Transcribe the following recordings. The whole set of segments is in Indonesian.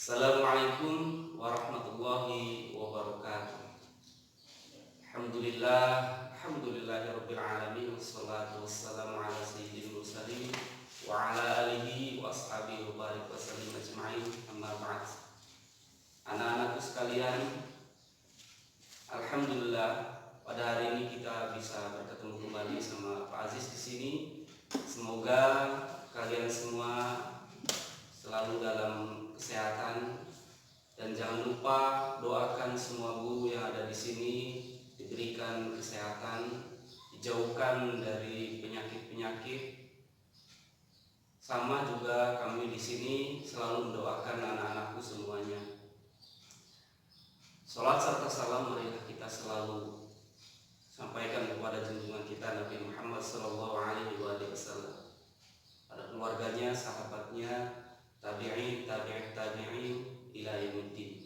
Assalamualaikum warahmatullahi wabarakatuh. Alhamdulillah, alhamdulillahirabbil alamin, wassalatu wassalamu ala sayyidil mursalin wa ala alihi wa ashabihi wa barik wa sallim ajma'in. Amma ba'd. Anak-anakku sekalian, alhamdulillah pada hari ini kita bisa bertemu kembali sama Pak Aziz di sini. Semoga kalian semua selalu dalam kesehatan, dan jangan lupa doakan semua guru yang ada di sini diberikan kesehatan, dijauhkan dari penyakit-penyakit. Sama juga kami di sini selalu mendoakan anak-anakku semuanya. Salat serta salam marilah kita selalu sampaikan kepada junjungan kita Nabi Muhammad SAW, pada keluarganya, sahabatnya, tabi'in, tabi'in ila yaumiddin.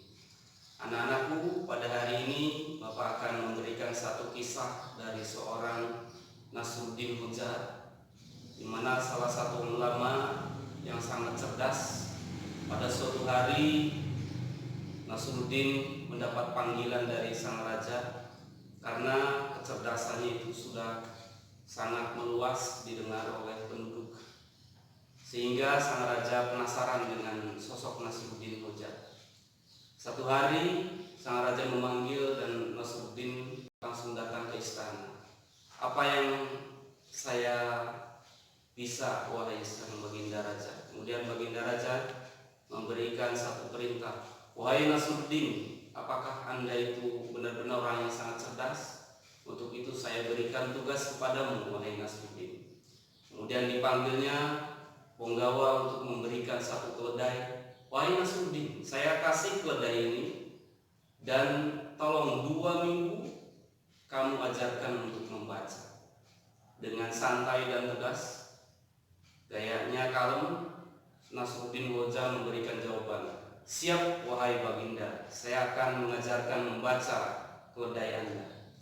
Anak-anakku, pada hari ini Bapak akan memberikan satu kisah dari seorang Nasruddin Hujar, di mana salah satu ulama yang sangat cerdas. Pada suatu hari Nasruddin mendapat panggilan dari sang raja karena kecerdasannya itu sudah sangat meluas didengar oleh penduduk, sehingga sang raja penasaran dengan sosok Nasruddin Hujar. Satu hari sang raja memanggil dan Nasruddin langsung datang ke istana. Apa yang saya bisa, wahai sang baginda raja? Kemudian baginda raja memberikan satu perintah. Wahai Nasruddin, apakah Anda itu benar-benar orang yang sangat cerdas? Untuk itu saya berikan tugas kepadamu, wahai Nasruddin. Kemudian dipanggilnya penggawa untuk memberikan satu keledai. Wahai Nasruddin, saya kasih keledai ini, dan tolong 2 minggu kamu ajarkan untuk membaca. Dengan santai dan tegas, gayanya kalem, Nasruddin Hujar memberikan jawaban. Siap wahai baginda, saya akan mengajarkan membaca keledai Anda.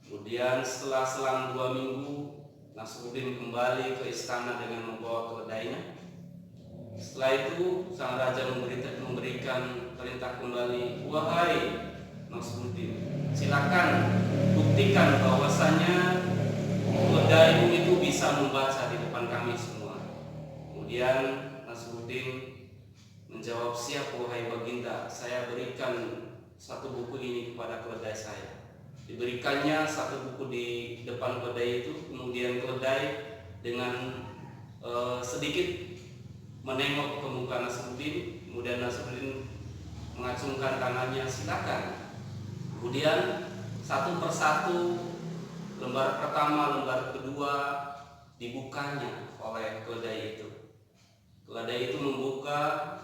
Kemudian setelah selang 2 minggu, Nasruddin kembali ke istana dengan membawa keledainya. Setelah itu sang raja memberikan perintah kembali. Wahai Nasruddin, silakan buktikan bahwasanya keledaimu itu bisa membaca di depan kami semua. Kemudian Nasruddin menjawab, siap wahai baginda, saya berikan satu buku ini kepada keledai saya. Diberikannya satu buku di depan keledai itu. Kemudian keledai dengan sedikit menengok ke muka Nasruddin. Kemudian Nasruddin mengacungkan tangannya, silakan. Kemudian satu persatu, lembar pertama, lembar kedua dibukanya oleh keledai itu. Keledai itu membuka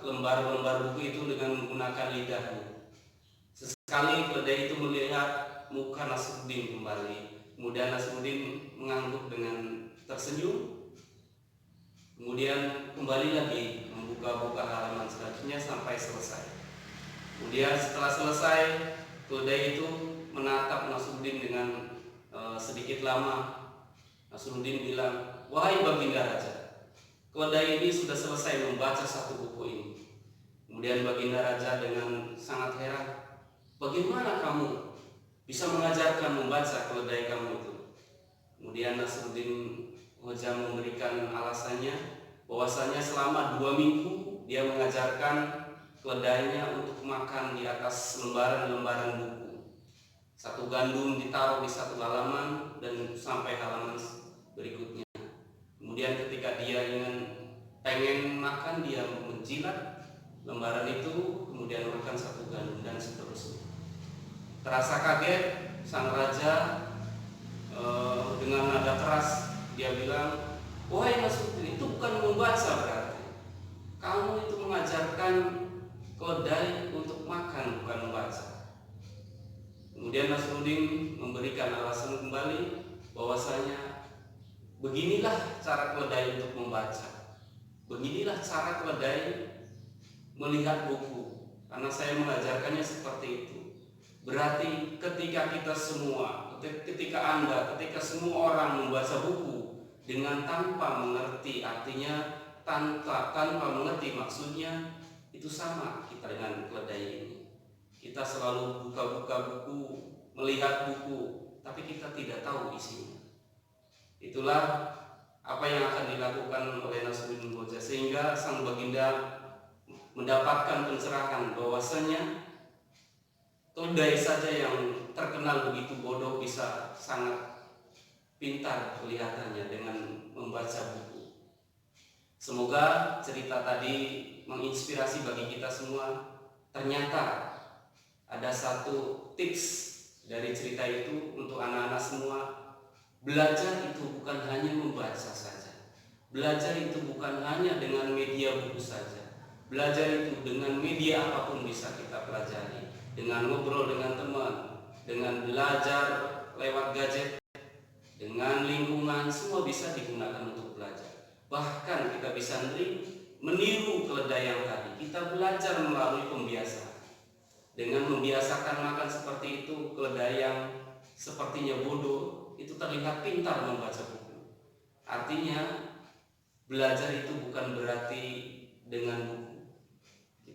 lembar-lembar buku itu dengan menggunakan lidahnya. Sesekali keledai itu melihat muka Nasruddin kembali. Kemudian Nasruddin mengangguk dengan tersenyum. Kemudian kembali lagi membuka-buka halaman selanjutnya sampai selesai. Kemudian setelah selesai, keledai itu menatap Nasruddin dengan sedikit lama. Nasruddin bilang, wahai baginda raja, keledai ini sudah selesai membaca satu buku ini. Kemudian baginda raja dengan sangat heran, bagaimana kamu bisa mengajarkan membaca keledai kamu itu? Kemudian Nasruddin Hujar memberikan alasannya, bahwasanya selama 2 minggu dia mengajarkan keledainya untuk makan di atas lembaran-lembaran buku. Satu gandum ditaruh di satu halaman dan sampai halaman berikutnya. Kemudian ketika dia pengen makan, dia menjilat lembaran itu, kemudian makan satu gandum, dan seterusnya. Terasa kaget sang raja, dengan nada keras dia bilang, wahai Nasruddin, itu bukan membaca berarti. Kamu itu mengajarkan keledai untuk makan, bukan membaca. Kemudian Nasruddin memberikan alasan kembali bahwasanya beginilah cara keledai untuk membaca. Beginilah cara keledai melihat buku, karena saya mengajarkannya seperti itu. Berarti ketika kita semua, ketika Anda, ketika semua orang membaca buku dengan tanpa mengerti artinya, tanpa mengerti maksudnya, Itu sama kita dengan keledai ini. Kita selalu buka-buka buku, melihat buku, tapi kita tidak tahu isinya. Itulah apa yang akan dilakukan oleh Nasruddin Hoja, sehingga sang baginda mendapatkan pencerahan bahwasanya keledai saja yang terkenal begitu bodoh bisa sangat pintar kelihatannya dengan membaca buku. Semoga cerita tadi menginspirasi bagi kita semua. Ternyata ada satu tips dari cerita itu untuk anak-anak semua. Belajar itu bukan hanya membaca saja. Belajar itu bukan hanya dengan media buku saja. Belajar itu dengan media apapun bisa kita pelajari. Dengan ngobrol dengan teman, dengan belajar lewat gadget, dengan lingkungan, semua bisa digunakan untuk belajar. Bahkan kita bisa meniru keledai yang tadi. Kita belajar melalui pembiasaan. Dengan membiasakan makan seperti itu, keledai yang sepertinya bodoh itu terlihat pintar membaca buku. Artinya belajar itu bukan berarti dengan buku.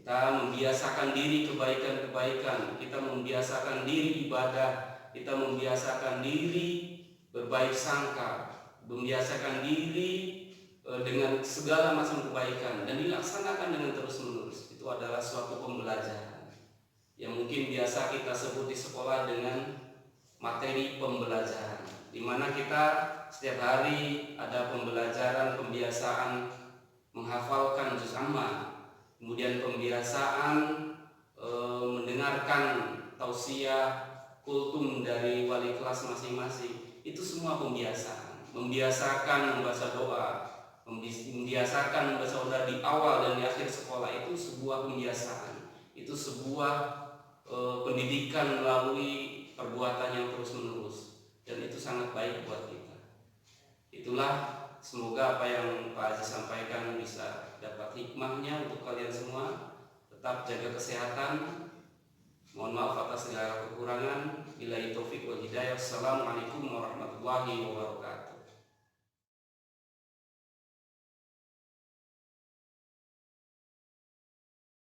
Kita membiasakan diri kebaikan-kebaikan, kita membiasakan diri ibadah, kita membiasakan diri berbaik sangka, membiasakan diri dengan segala macam kebaikan dan dilaksanakan dengan terus-menerus. Itu adalah suatu pembelajaran yang mungkin biasa kita sebut di sekolah dengan materi pembelajaran, di mana kita setiap hari ada pembelajaran, pembiasaan menghafalkan juz amma, kemudian pembiasaan mendengarkan tausiah kultum dari wali kelas masing-masing. Itu semua pembiasaan. Membiasakan membaca doa, membiasakan membaca doa di awal dan di akhir sekolah, itu sebuah pembiasaan. Itu sebuah pendidikan melalui perbuatan yang terus-menerus, dan itu sangat baik buat kita. Itulah, semoga apa yang Pak Haji sampaikan bisa dapat hikmahnya untuk kalian semua. Tetap jaga kesehatan. Mohon maaf atas segala kekurangan. Billahi taufik wal hidayah. Assalamualaikum warahmatullahi wabarakatuh.